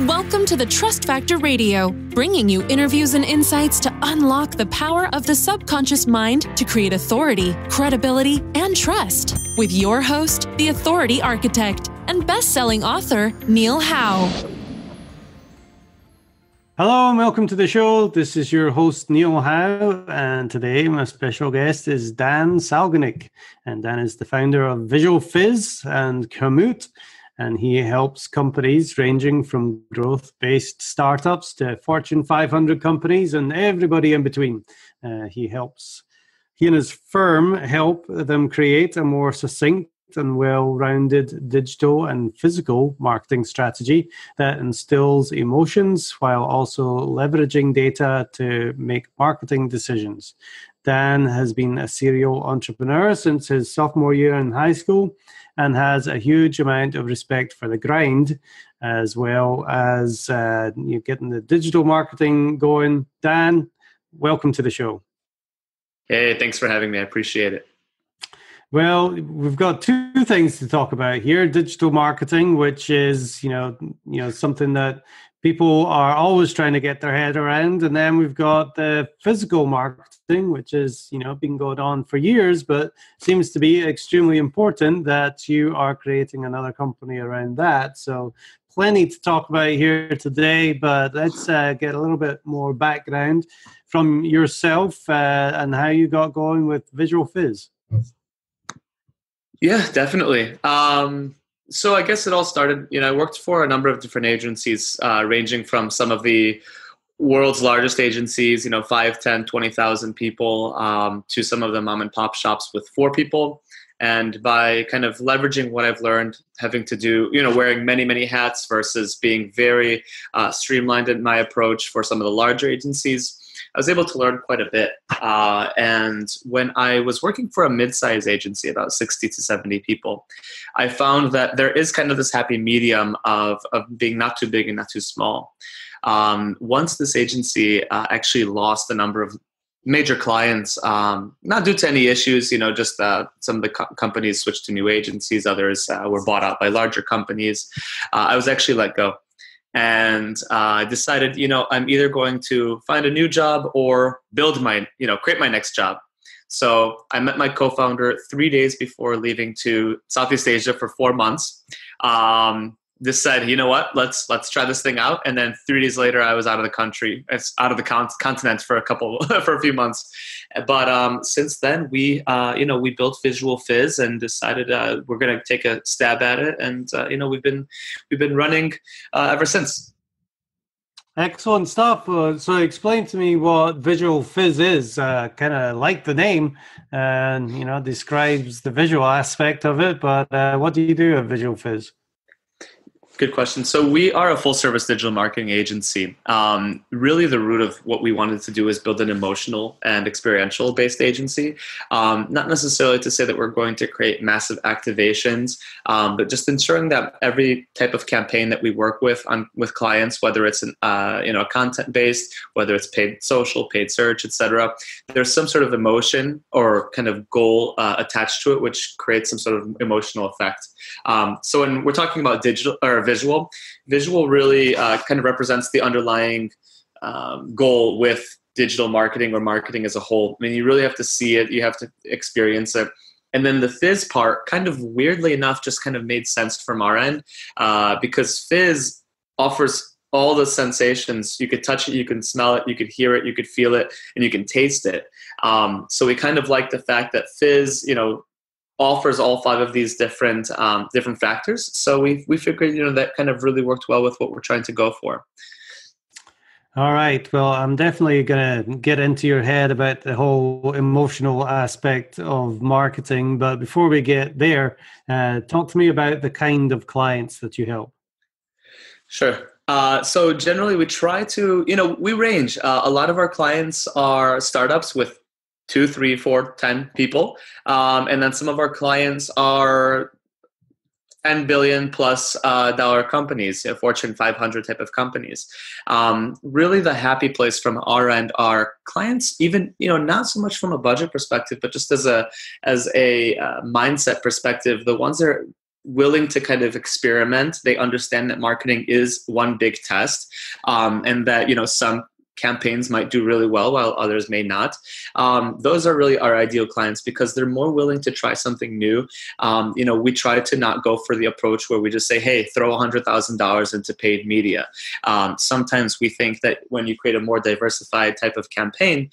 Welcome to the Trust Factor Radio, bringing you interviews and insights to unlock the power of the subconscious mind to create authority, credibility, and trust. With your host, the Authority Architect, and best-selling author, Neil Howe. Hello and welcome to the show. This is your host, Neil Howe, and today my special guest is Dan Salganik. And Dan is the founder of Visual Fizz and Komoot, and he helps companies ranging from growth-based startups to Fortune 500 companies and everybody in between. He and his firm help them create a more succinct and well-rounded digital and physical marketing strategy that instills emotions while also leveraging data to make marketing decisions. Dan has been a serial entrepreneur since his sophomore year in high school and has a huge amount of respect for the grind, as well as getting the digital marketing going. Dan, welcome to the show. Hey, thanks for having me. I appreciate it. Well, we've got two things to talk about here. Digital marketing, which is, something that people are always trying to get their head around. And then we've got the physical marketing, which is, been going on for years, but seems to be extremely important that you are creating another company around that. So plenty to talk about here today, but let's get a little bit more background from yourself and how you got going with Visual Fizz. Yeah, definitely. So I guess it all started, I worked for a number of different agencies, ranging from some of the world's largest agencies, 5, 10, 20,000 people, to some of the mom and pop shops with 4 people. And by kind of leveraging what I've learned, having to do, wearing many, many hats versus being very streamlined in my approach for some of the larger agencies, I was able to learn quite a bit. And when I was working for a mid-size agency, about 60 to 70 people, I found that there is kind of this happy medium of being not too big and not too small. Once this agency actually lost a number of major clients, not due to any issues, just some of the companies switched to new agencies, others were bought out by larger companies, I was actually let go. And I decided, I'm either going to find a new job or build create my next job. So I met my co-founder 3 days before leaving to Southeast Asia for 4 months. Decided, let's try this thing out. And then 3 days later, I was out of the country, out of the continent for a few months. But since then, we built Visual Fizz and decided we're going to take a stab at it. And we've been running ever since. Excellent stuff. So explain to me what Visual Fizz is. Kind of like the name, and describes the visual aspect of it. But what do you do at Visual Fizz? Good question. So we are a full-service digital marketing agency. Really, the root of what we wanted to do is build an emotional and experiential-based agency. Not necessarily to say that we're going to create massive activations, but just ensuring that every type of campaign that we work with clients, whether it's content-based, whether it's paid social, paid search, etc., there's some sort of emotion or kind of goal attached to it, which creates some sort of emotional effect. So when we're talking about digital or visual really kind of represents the underlying goal with digital marketing or marketing as a whole. I mean, you really have to see it, you have to experience it. And then the fizz part, kind of weirdly enough, just kind of made sense from our end because fizz offers all the sensations. You could touch it, you can smell it, you could hear it, you could feel it, and you can taste it. So we kind of like the fact that fizz, offers all 5 of these different factors. So we figured, that kind of really worked well with what we're trying to go for. All right. Well, I'm definitely going to get into your head about the whole emotional aspect of marketing. But before we get there, talk to me about the kind of clients that you help. Sure. So generally we try to, we range. A lot of our clients are startups with 2, 3, 4, 10 people. And then some of our clients are $10 billion plus dollar companies, Fortune 500 type of companies. Really the happy place from our end are clients, even, not so much from a budget perspective, but just as a mindset perspective, the ones that willing to kind of experiment. They understand that marketing is one big test, and that, some campaigns might do really well while others may not. Those are really our ideal clients because they're more willing to try something new. We try to not go for the approach where we just say, hey, throw $100,000 into paid media. Sometimes we think that when you create a more diversified type of campaign,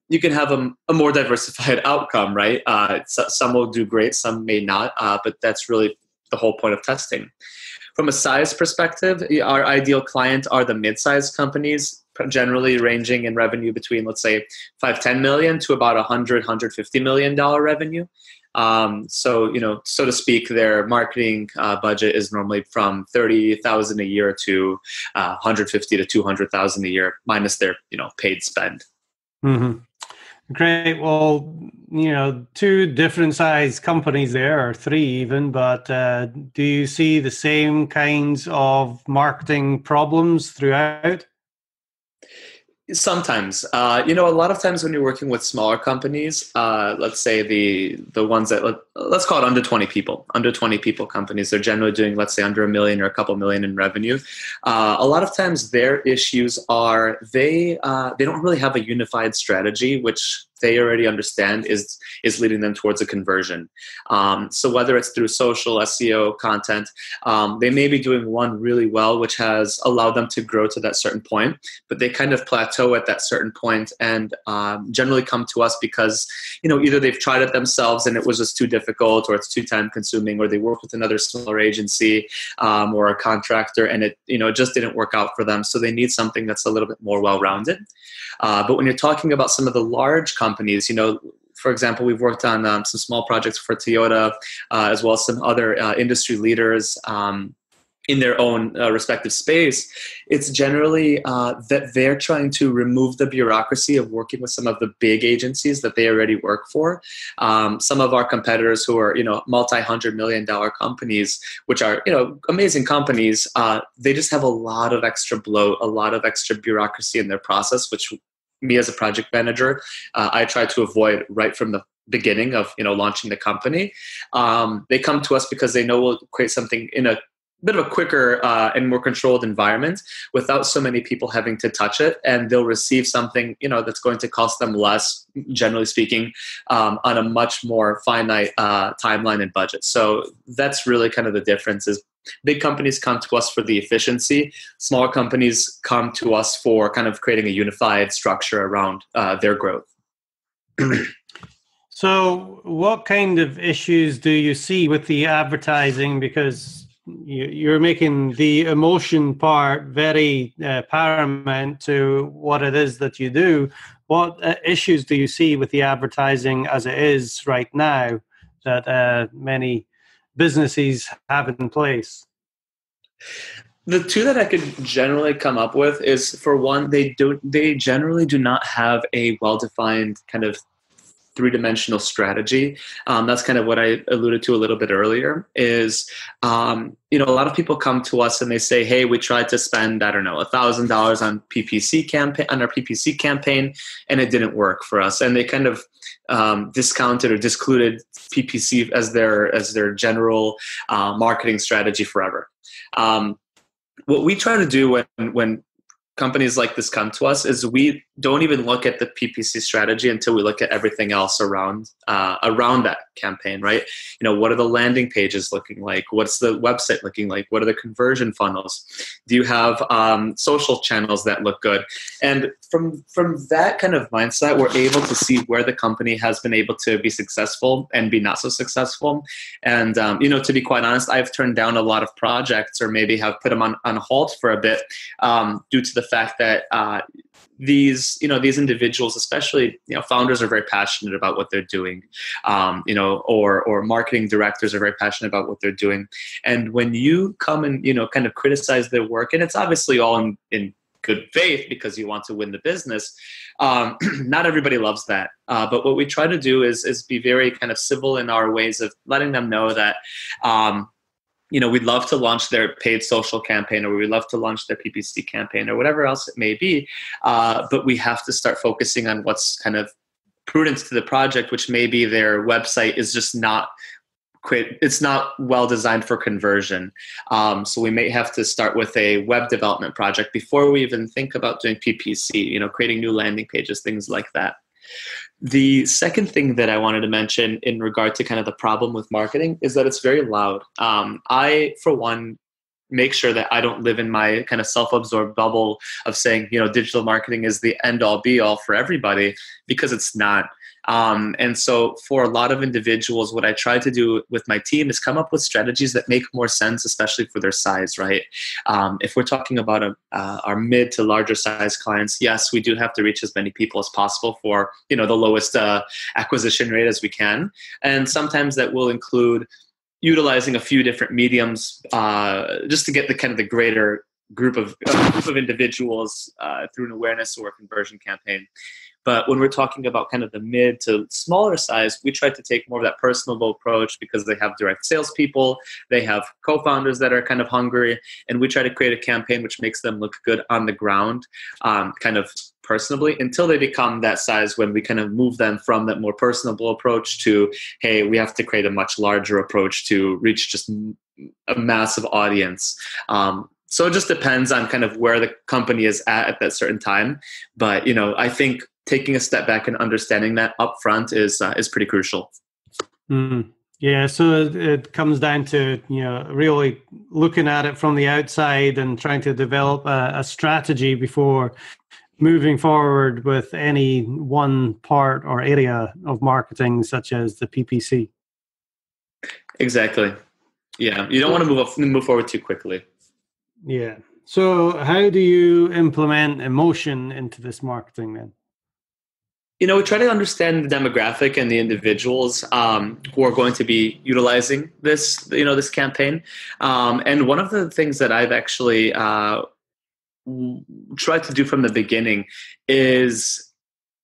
you can have a more diversified outcome, right? Some will do great, some may not, but that's really the whole point of testing. From a size perspective, our ideal client are the mid-sized companies, generally ranging in revenue between, let's say, 5-10 million to about $100-150 million revenue. So to speak, their marketing budget is normally from $30,000 a year to $150,000 to $200,000 a year, minus their paid spend. Mm-hmm. Great. Well, two different size companies there, or three even, but do you see the same kinds of marketing problems throughout? Sometimes, a lot of times when you're working with smaller companies, let's say the ones that, let's call it under 20 people companies, they're generally doing, let's say, under $1 million or a couple million in revenue. A lot of times their issues are they don't really have a unified strategy, which they already understand is leading them towards a conversion. So whether it's through social, SEO, content, they may be doing one really well, which has allowed them to grow to that certain point, but they kind of plateau at that certain point and generally come to us because, either they've tried it themselves and it was just too difficult, or it's too time consuming, or they work with another smaller agency or a contractor and it just didn't work out for them. So they need something that's a little bit more well-rounded. But when you're talking about some of the large companies, for example, we've worked on some small projects for Toyota, as well as some other industry leaders in their own respective space. It's generally that they're trying to remove the bureaucracy of working with some of the big agencies that they already work for. Some of our competitors who are, multi-$100 million companies, which are, amazing companies, they just have a lot of extra bloat, a lot of extra bureaucracy in their process, which me as a project manager, I try to avoid right from the beginning of, launching the company. They come to us because they know we'll create something in a bit of a quicker and more controlled environment without so many people having to touch it, and they'll receive something that's going to cost them less, generally speaking, on a much more finite timeline and budget. So that's really kind of the difference. Is big companies come to us for the efficiency, smaller companies come to us for kind of creating a unified structure around their growth. So what kind of issues do you see with the advertising? Because you're making the emotion part very paramount to what it is that you do. What issues do you see with the advertising as it is right now that many businesses have in place? The two that I could generally come up with is, for one, they generally do not have a well-defined kind of three-dimensional strategy. That's kind of what I alluded to a little bit earlier is, a lot of people come to us and they say, hey, we tried to spend, $1,000 on our PPC campaign, and it didn't work for us. And they kind of discounted or discluded PPC as their general marketing strategy forever. What we try to do when companies like this come to us is we don't even look at the PPC strategy until we look at everything else around that campaign, right? What are the landing pages looking like? What's the website looking like? What are the conversion funnels? Do you have social channels that look good? And from that kind of mindset, we're able to see where the company has been able to be successful and be not so successful. And, to be quite honest, I've turned down a lot of projects, or maybe have put them on hold for a bit due to the fact that these individuals, especially, founders, are very passionate about what they're doing, or marketing directors are very passionate about what they're doing. And when you come and, kind of criticize their work, and it's obviously all in good faith because you want to win the business, not everybody loves that. But what we try to do is be very kind of civil in our ways of letting them know that, we'd love to launch their paid social campaign, or we'd love to launch their PPC campaign, or whatever else it may be. But we have to start focusing on what's kind of prudent to the project, which maybe their website is just not it's not well designed for conversion. So we may have to start with a web development project before we even think about doing PPC, creating new landing pages, things like that. The second thing that I wanted to mention in regard to kind of the problem with marketing is that it's very loud. I, for one, make sure that I don't live in my kind of self-absorbed bubble of saying, digital marketing is the end-all be-all for everybody, because it's not. And so for a lot of individuals, what I try to do with my team is come up with strategies that make more sense, especially for their size, right? If we're talking about our mid to larger size clients, yes, we do have to reach as many people as possible for, the lowest acquisition rate as we can. And sometimes that will include utilizing a few different mediums just to get the greater group of individuals through an awareness or a conversion campaign. But when we're talking about kind of the mid to smaller size, we try to take more of that personable approach because they have direct salespeople, they have co-founders that are kind of hungry, and we try to create a campaign which makes them look good on the ground, kind of personally, until they become that size when we kind of move them from that more personable approach to, hey, we have to create a much larger approach to reach just a massive audience. So it just depends on kind of where the company is at that certain time. But, I think taking a step back and understanding that upfront is pretty crucial. Yeah, so it comes down to really looking at it from the outside and trying to develop a strategy before moving forward with any one part or area of marketing, such as the PPC. Exactly. Yeah, you don't want to move forward too quickly. Yeah. So how do you implement emotion into this marketing then? We try to understand the demographic and the individuals who are going to be utilizing this, this campaign. And one of the things that I've actually tried to do from the beginning is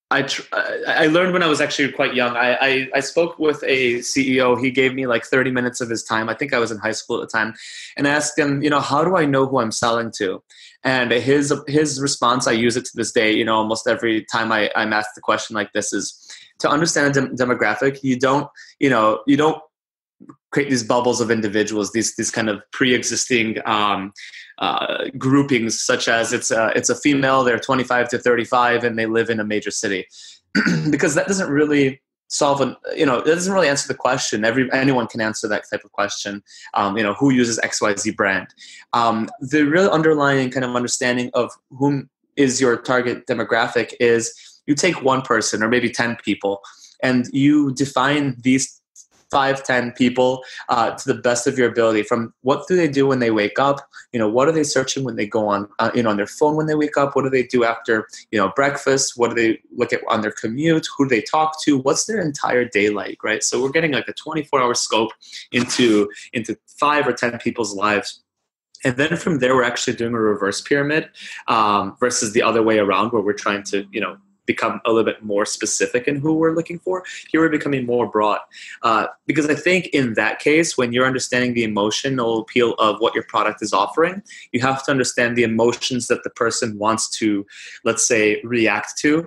I learned when I was actually quite young. I spoke with a CEO. He gave me like 30 minutes of his time. I think I was in high school at the time. And I asked him, how do I know who I'm selling to? And his response, I use it to this day, almost every time I'm asked a question like this, is to understand a demographic. You don't create these bubbles of individuals, these kind of pre-existing groupings, such as it's a female, they're 25 to 35, and they live in a major city, because that doesn't really it doesn't really answer the question. Anyone can answer that type of question. Who uses XYZ brand? The real underlying kind of understanding of whom is your target demographic is you take one person or maybe 10 people, and you define these 5-10 people to the best of your ability. From what do they do when they wake up? What are they searching when they go on on their phone when they wake up? What do they do after breakfast? What do they look at on their commute? Who do they talk to? What's their entire day like? Right. So we're getting like a 24-hour scope into 5 or 10 people's lives. And then from there, we're actually doing a reverse pyramid versus the other way around, where we're trying to become a little bit more specific in who we're looking for. Here we're becoming more broad. Because I think in that case, when you're understanding the emotional appeal of what your product is offering, you have to understand the emotions that the person wants to, let's say, react to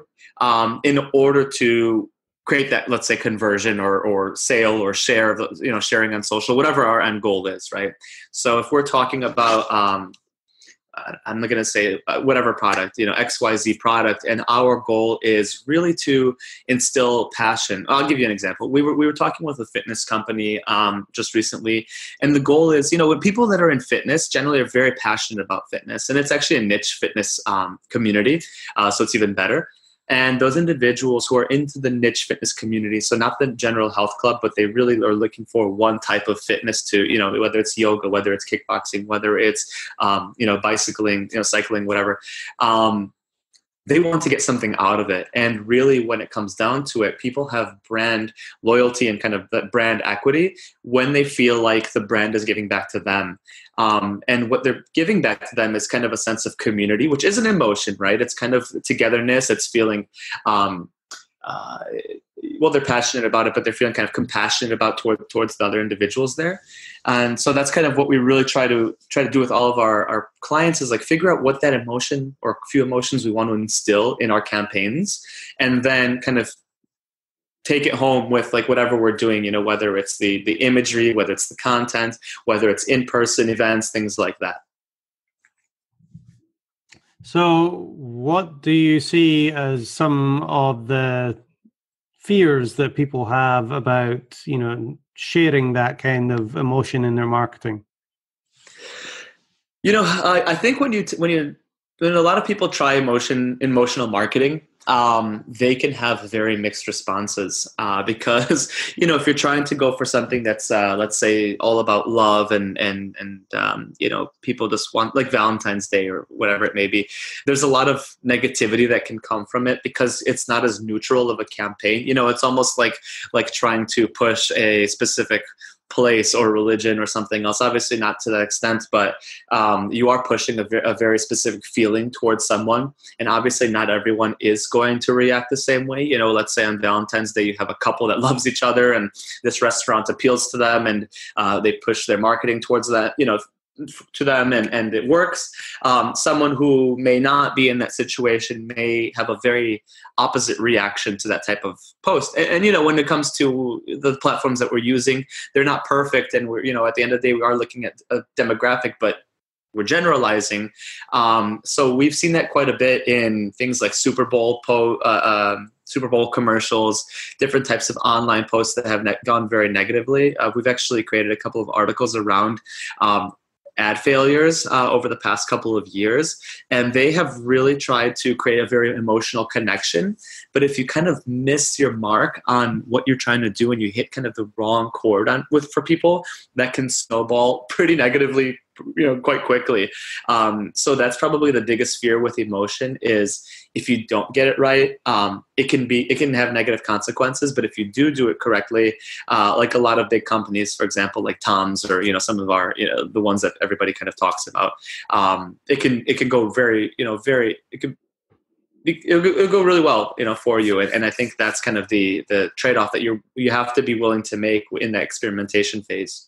in order to create that, let's say, conversion or sale or share of, sharing on social, whatever our end goal is, right? So if we're talking about, I'm not going to say whatever product, XYZ product, and our goal is really to instill passion. I'll give you an example. We were talking with a fitness company just recently, and the goal is, when people that are in fitness generally are very passionate about fitness, and it's actually a niche fitness community, so it's even better. And those individuals who are into the niche fitness community, so not the general health club, but they really are looking for one type of fitness to, whether it's yoga, whether it's kickboxing, whether it's, bicycling, cycling, whatever. They want to get something out of it. And really, when it comes down to it, people have brand loyalty and kind of that brand equity when they feel like the brand is giving back to them. And what they're giving back to them is kind of a sense of community, which is an emotion, right? It's kind of togetherness. It's feeling, they're passionate about it, but they're feeling kind of compassionate about towards the other individuals there. And so that's kind of what we really try to do with all of our clients, is like figure out what that emotion or a few emotions we want to instill in our campaigns, and then kind of take it home with like whatever we're doing, you know, whether it's the imagery, whether it's the content, whether it's in-person events, things like that. So what do you see as some of the fears that people have about, you know, sharing that kind of emotion in their marketing? You know, I think when a lot of people try emotional marketing, they can have very mixed responses because, you know, if you're trying to go for something that's, let's say, all about love and you know, people just want like Valentine's Day or whatever it may be, there's a lot of negativity that can come from it because it's not as neutral of a campaign. You know, it's almost like trying to push a specific place or religion or something else, obviously not to that extent, but you are pushing a very specific feeling towards someone, and obviously not everyone is going to react the same way. You know, let's say on Valentine's Day you have a couple that loves each other and this restaurant appeals to them, and they push their marketing towards that, you know, to them, and it works. Someone who may not be in that situation may have a very opposite reaction to that type of post. And you know, when it comes to the platforms that we're using, they're not perfect, and we're, you know, at the end of the day, we are looking at a demographic, but we're generalizing. So we've seen that quite a bit in things like Super Bowl commercials, different types of online posts that have gone very negatively. We've actually created a couple of articles around ad failures over the past couple of years, and they have really tried to create a very emotional connection. But if you kind of miss your mark on what you're trying to do and you hit kind of the wrong chord for people, that can snowball pretty negatively, you know, quite quickly. So that's probably the biggest fear with emotion is if you don't get it right, it can have negative consequences. But if you do it correctly, like a lot of big companies, for example, like Tom's, or, you know, some of our, you know, the ones that everybody kind of talks about, it can go very, you know, it'll go really well, you know, for you. And I think that's kind of the trade-off that you have to be willing to make in that experimentation phase.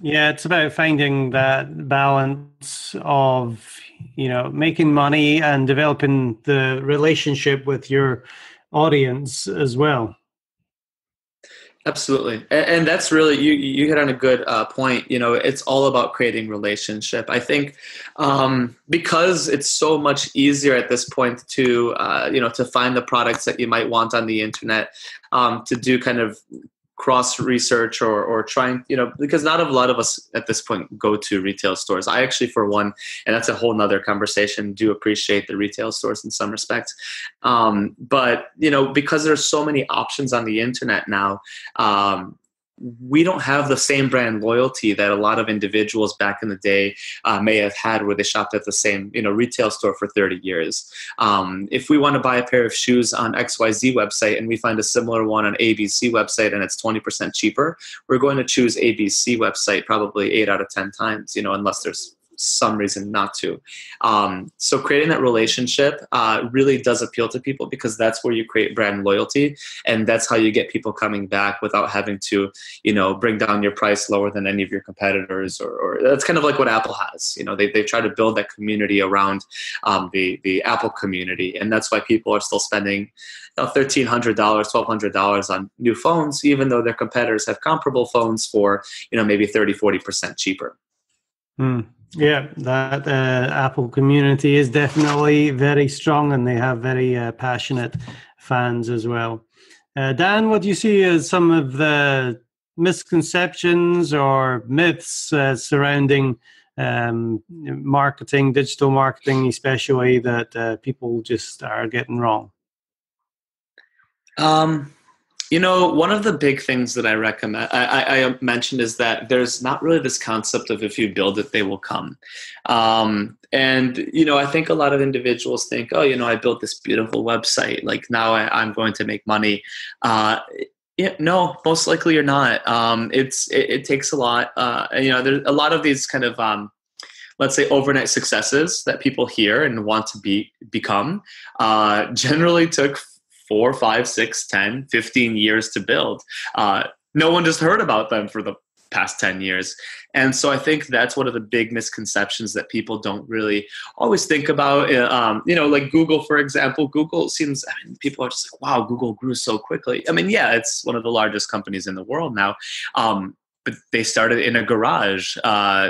Yeah, it's about finding that balance of, you know, making money and developing the relationship with your audience as well. Absolutely. And that's really, you hit on a good point. You know, it's all about creating relationship. I think because it's so much easier at this point to, you know, to find the products that you might want on the internet, to do kind of cross research or trying, you know, because not a lot of us at this point go to retail stores. I actually, for one, and that's a whole nother conversation, do appreciate the retail stores in some respects. But, you know, because there's so many options on the internet now, we don't have the same brand loyalty that a lot of individuals back in the day may have had, where they shopped at the same, you know, retail store for 30 years. If we want to buy a pair of shoes on XYZ website and we find a similar one on ABC website and it's 20% cheaper, we're going to choose ABC website probably 8 out of 10 times, you know, unless there's some reason not to. So creating that relationship really does appeal to people, because that's where you create brand loyalty, and that's how you get people coming back without having to, you know, bring down your price lower than any of your competitors, or that's kind of like what Apple has. You know, they try to build that community around the Apple community, and that's why people are still spending, you know, $1,300, $1,200 on new phones, even though their competitors have comparable phones for, you know, maybe 30-40% cheaper. Yeah, that Apple community is definitely very strong, and they have very passionate fans as well. Dan, what do you see as some of the misconceptions or myths surrounding marketing, digital marketing especially, that people just are getting wrong? You know, one of the big things that I recommend, I mentioned, is that there's not really this concept of if you build it, they will come. And, you know, I think a lot of individuals think, oh, you know, I built this beautiful website, like now I'm going to make money. Yeah, no, most likely you're not. It takes a lot. You know, there's a lot of these kind of, let's say, overnight successes that people hear and want to become, generally took 4, 5, 6, 10, 15 years to build. No one just heard about them for the past 10 years. And so I think that's one of the big misconceptions that people don't really always think about. Like Google, for example. Google seems, people are just like, wow, Google grew so quickly. I mean, yeah, it's one of the largest companies in the world now. But they started in a garage,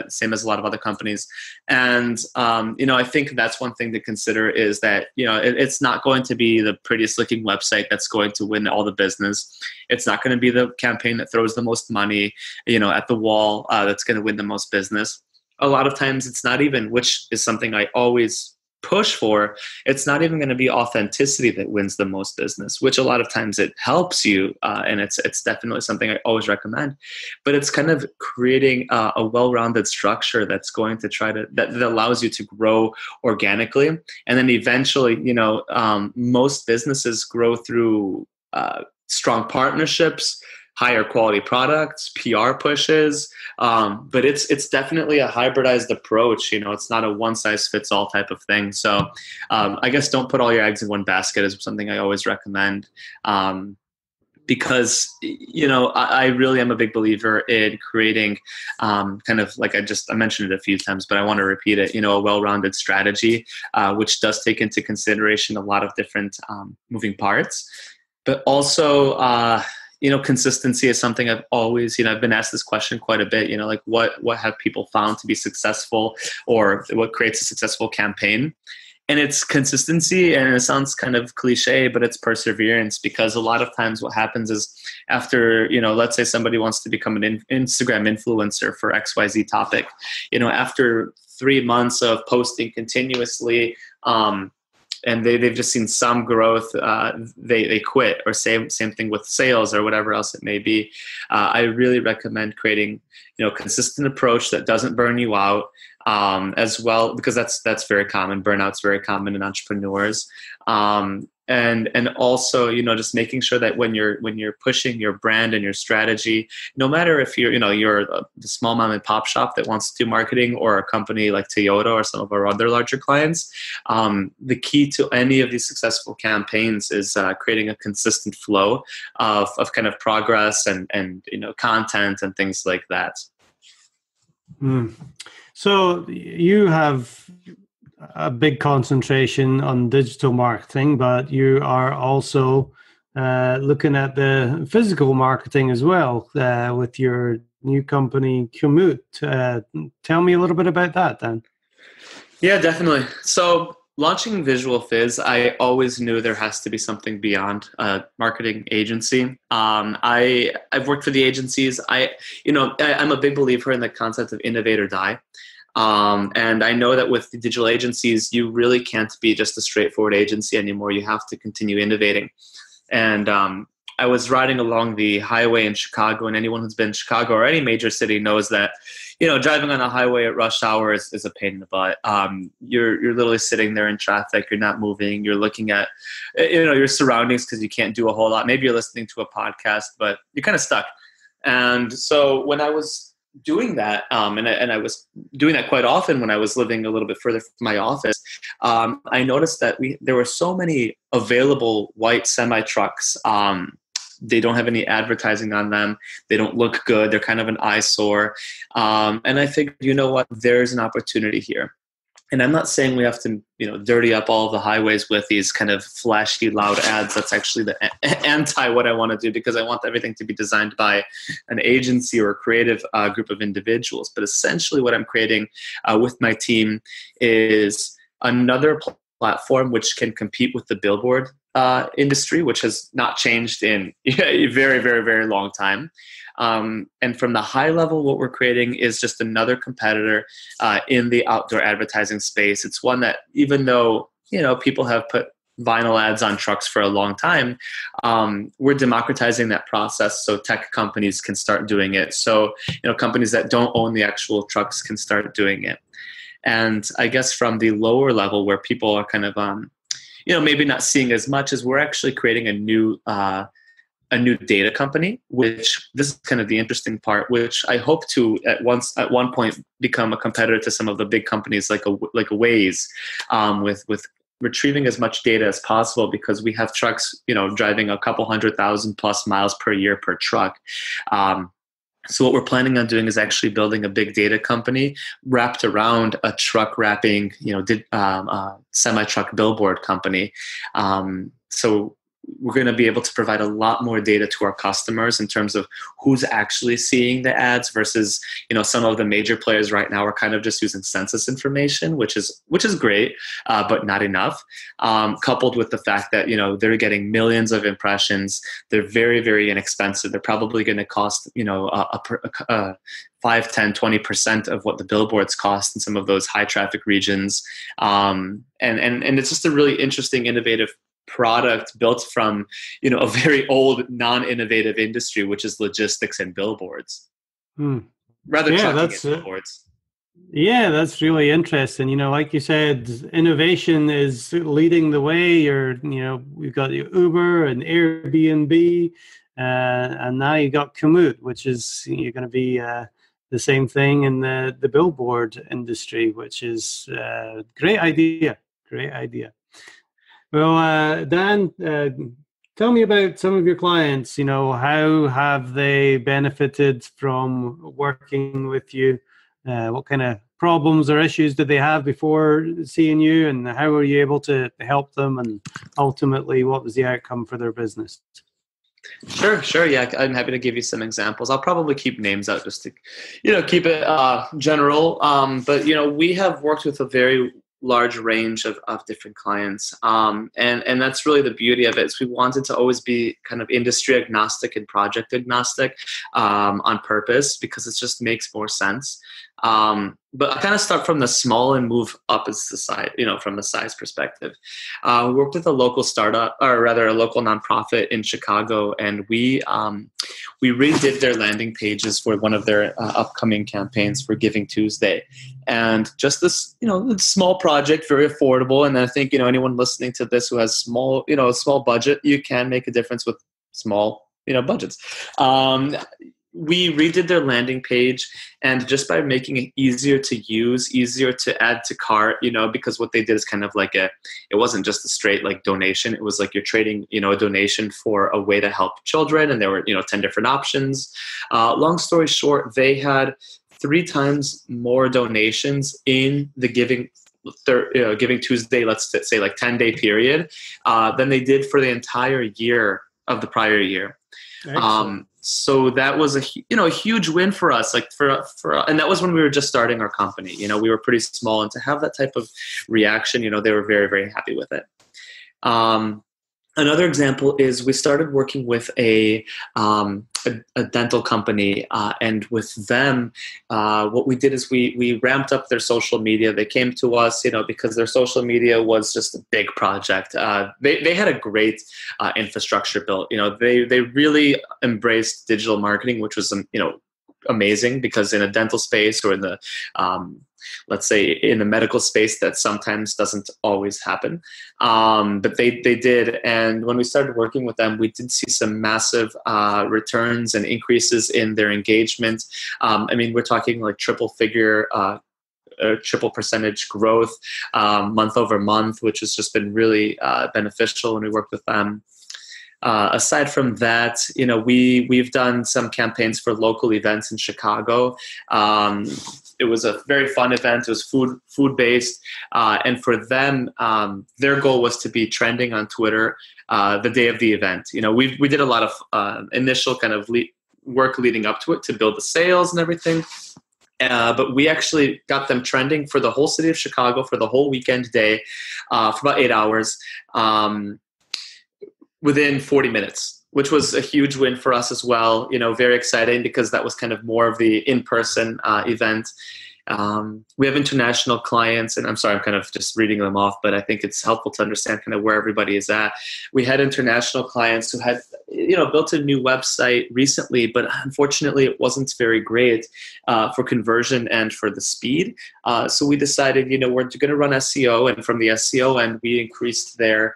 same as a lot of other companies. And, I think that's one thing to consider is that, it's not going to be the prettiest looking website that's going to win all the business. It's not going to be the campaign that throws the most money, at the wall, that's going to win the most business. A lot of times it's not even, which is something I always push for, it's not even going to be authenticity that wins the most business, which a lot of times it helps you, and it's definitely something I always recommend. But it's kind of creating a well-rounded structure that's going to that allows you to grow organically, and then eventually, most businesses grow through strong partnerships, higher quality products, PR pushes, but it's definitely a hybridized approach. It's not a one size fits all type of thing. So I guess don't put all your eggs in one basket is something I always recommend, because I really am a big believer in creating kind of like I mentioned it a few times, but I want to repeat it. A well-rounded strategy, which does take into consideration a lot of different moving parts, but also. Consistency is something I've always, I've been asked this question quite a bit, like what have people found to be successful, or what creates a successful campaign? And it's consistency, and it sounds kind of cliche, but it's perseverance, because a lot of times what happens is after, let's say somebody wants to become an Instagram influencer for XYZ topic, after 3 months of posting continuously, and they've just seen some growth, they quit, or same thing with sales or whatever else it may be. I really recommend creating, consistent approach that doesn't burn you out, as well, because that's very common. Burnout's very common in entrepreneurs. And also, just making sure that when you're pushing your brand and your strategy, no matter if you're the small mom and pop shop that wants to do marketing, or a company like Toyota or some of our other larger clients, the key to any of these successful campaigns is creating a consistent flow of kind of progress and content and things like that. So you have a big concentration on digital marketing, but you are also looking at the physical marketing as well with your new company, Commute. Tell me a little bit about that, Dan. Yeah, definitely. So launching Visual Fizz, I always knew there has to be something beyond a marketing agency. I've worked for the agencies. I'm a big believer in the concept of innovate or die. And I know that with the digital agencies, you really can't be just a straightforward agency anymore. You have to continue innovating. And I was riding along the highway in Chicago, and anyone who's been in Chicago or any major city knows that, driving on a highway at rush hour is a pain in the butt. You're literally sitting there in traffic. You're not moving. You're looking at, your surroundings, because you can't do a whole lot. Maybe you're listening to a podcast, but you're kind of stuck. And so when I was doing that, and I was doing that quite often when I was living a little bit further from my office, I noticed that there were so many available white semi trucks. They don't have any advertising on them. They don't look good. They're kind of an eyesore. And I figured, there's an opportunity here. And I'm not saying we have to, dirty up all of the highways with these kind of flashy, loud ads. That's actually the anti what I want to do, because I want everything to be designed by an agency or a creative group of individuals. But essentially what I'm creating with my team is another platform which can compete with the billboard industry, which has not changed in a very, very, very long time. And from the high level, what we're creating is just another competitor in the outdoor advertising space. It's one that, even though, people have put vinyl ads on trucks for a long time, we're democratizing that process so tech companies can start doing it. So, companies that don't own the actual trucks can start doing it. And I guess from the lower level, where people are kind of, maybe not seeing as much, as we're actually creating a new data company, which this is kind of the interesting part, which I hope to at one point become a competitor to some of the big companies like a Waze, with retrieving as much data as possible, because we have trucks, driving a couple 100,000 plus miles per year per truck. So what we're planning on doing is actually building a big data company wrapped around a truck wrapping, semi-truck billboard company. So we're going to be able to provide a lot more data to our customers in terms of who's actually seeing the ads versus, some of the major players right now are kind of just using census information, which is great, but not enough. Coupled with the fact that, they're getting millions of impressions. They're very, very inexpensive. They're probably going to cost, 5, 10, 20% of what the billboards cost in some of those high traffic regions. And it's just a really interesting, innovative product built from a very old non-innovative industry, which is logistics and billboards. Rather that's billboards. Yeah, that's really interesting. Like you said, innovation is leading the way. We've got Uber and Airbnb, and now you got Komoot, which is you're going to be the same thing in the billboard industry, which is great idea. Well, Dan, tell me about some of your clients. How have they benefited from working with you? What kind of problems or issues did they have before seeing you, and how were you able to help them? And ultimately, what was the outcome for their business? Sure. Yeah, I'm happy to give you some examples. I'll probably keep names out just to, keep it general. But we have worked with a very large range of different clients. And that's really the beauty of it, is we wanted to always be kind of industry agnostic and project agnostic on purpose, because it just makes more sense. But I kind of start from the small and move up as the size, from the size perspective. We worked with a local startup, or rather a local nonprofit in Chicago, and we redid their landing pages for one of their upcoming campaigns for Giving Tuesday. And just this, small project, very affordable. And I think, anyone listening to this who has a small budget, you can make a difference with small, budgets. We redid their landing page, and just by making it easier to use, easier to add to cart, because what they did is kind of like it wasn't just a straight like donation. It was like you're trading, a donation for a way to help children. And there were, 10 different options. Long story short, they had 3 times more donations in the Giving Tuesday, let's say like 10-day period, than they did for the entire year of the prior year. So that was a huge win for us, and that was when we were just starting our company. We were pretty small, and to have that type of reaction, they were very, very happy with it. Another example is we started working with a dental company, and with them, what we did is we ramped up their social media. They came to us, because their social media was just a big project. They had a great infrastructure built. They really embraced digital marketing, which was amazing, because in a dental space or in the let's say in the medical space, that sometimes doesn't always happen. But they did. And when we started working with them, we did see some massive returns and increases in their engagement. We're talking like triple percentage growth month over month, which has just been really beneficial when we worked with them. Aside from that, we've done some campaigns for local events in Chicago. It was a very fun event. It was food based, and for them, their goal was to be trending on Twitter the day of the event. We did a lot of initial kind of work leading up to it to build the sales and everything. But we actually got them trending for the whole city of Chicago for the whole weekend day for about 8 hours. Within 40 minutes, which was a huge win for us as well. Very exciting, because that was kind of more of the in-person event. We have international clients, and I'm sorry, I'm kind of just reading them off, but I think it's helpful to understand kind of where everybody is at. We had international clients who had, built a new website recently, but unfortunately it wasn't very great for conversion and for the speed. So we decided, we're going to run SEO, and from the SEO end, we increased their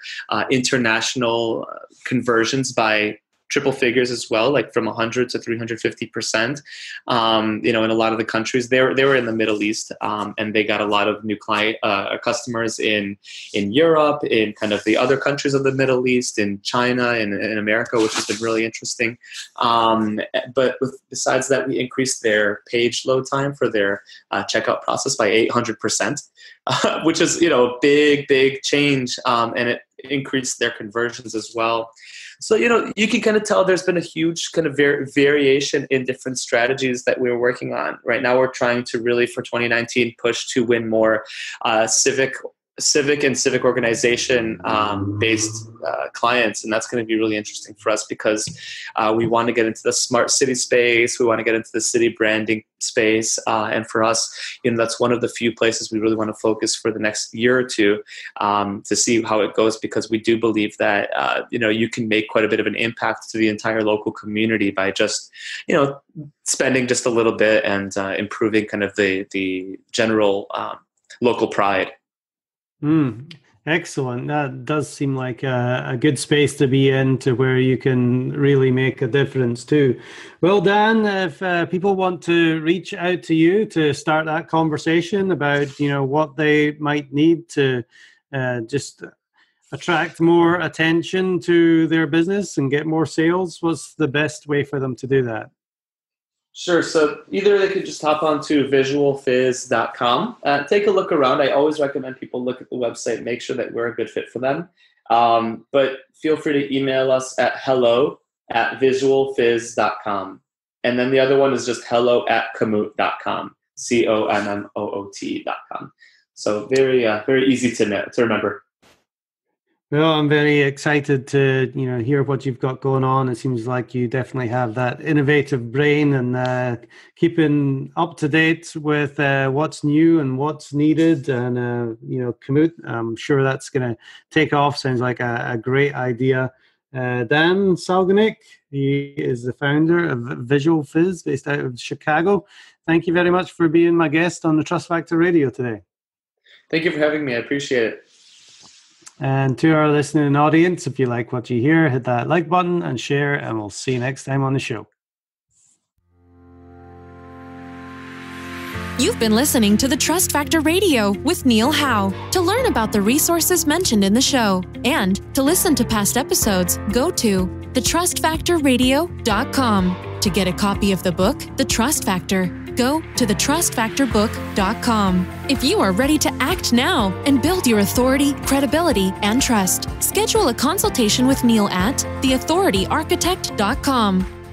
international conversions by triple figures as well, like from 100 to 350%. In a lot of the countries, they were in the Middle East, and they got a lot of new customers in Europe, in kind of the other countries of the Middle East, in China, and in America, which has been really interesting. But besides that, we increased their page load time for their checkout process by 800%, which is a big change, and it increased their conversions as well. So, you can kind of tell there's been a huge kind of variation in different strategies that we're working on. Right now, we're trying to really, for 2019, push to win more civic and civic organization based clients. And that's going to be really interesting for us because we want to get into the smart city space. We want to get into the city branding space. And for us, that's one of the few places we really want to focus for the next year or two to see how it goes, because we do believe that, you can make quite a bit of an impact to the entire local community by just, spending just a little bit and improving kind of the general local pride. Excellent. That does seem like a good space to be in, to where you can really make a difference too. Well, Dan, if people want to reach out to you to start that conversation about, what they might need to just attract more attention to their business and get more sales, what's the best way for them to do that? Sure. So either they could just hop onto visualfizz.com, take a look around. I always recommend people look at the website, make sure that we're a good fit for them. But feel free to email us at hello@visualfizz.com. And then the other one is just hello@commoot.com, COMMOOT.com. So very easy to remember. Well, I'm very excited to hear what you've got going on. It seems like you definitely have that innovative brain and keeping up to date with what's new and what's needed. And Commoot, I'm sure that's going to take off. Sounds like a great idea. Dan Salganik, he is the founder of Visual Fizz, based out of Chicago. Thank you very much for being my guest on the Trust Factor Radio today. Thank you for having me. I appreciate it. And to our listening audience, if you like what you hear, hit that like button and share, and we'll see you next time on the show. You've been listening to the Trust Factor Radio with Neil Howe. To learn about the resources mentioned in the show and to listen to past episodes, go to thetrustfactorradio.com. To get a copy of the book, The Trust Factor, go to thetrustfactorbook.com. If you are ready to act now and build your authority, credibility, and trust, schedule a consultation with Neil at theauthorityarchitect.com.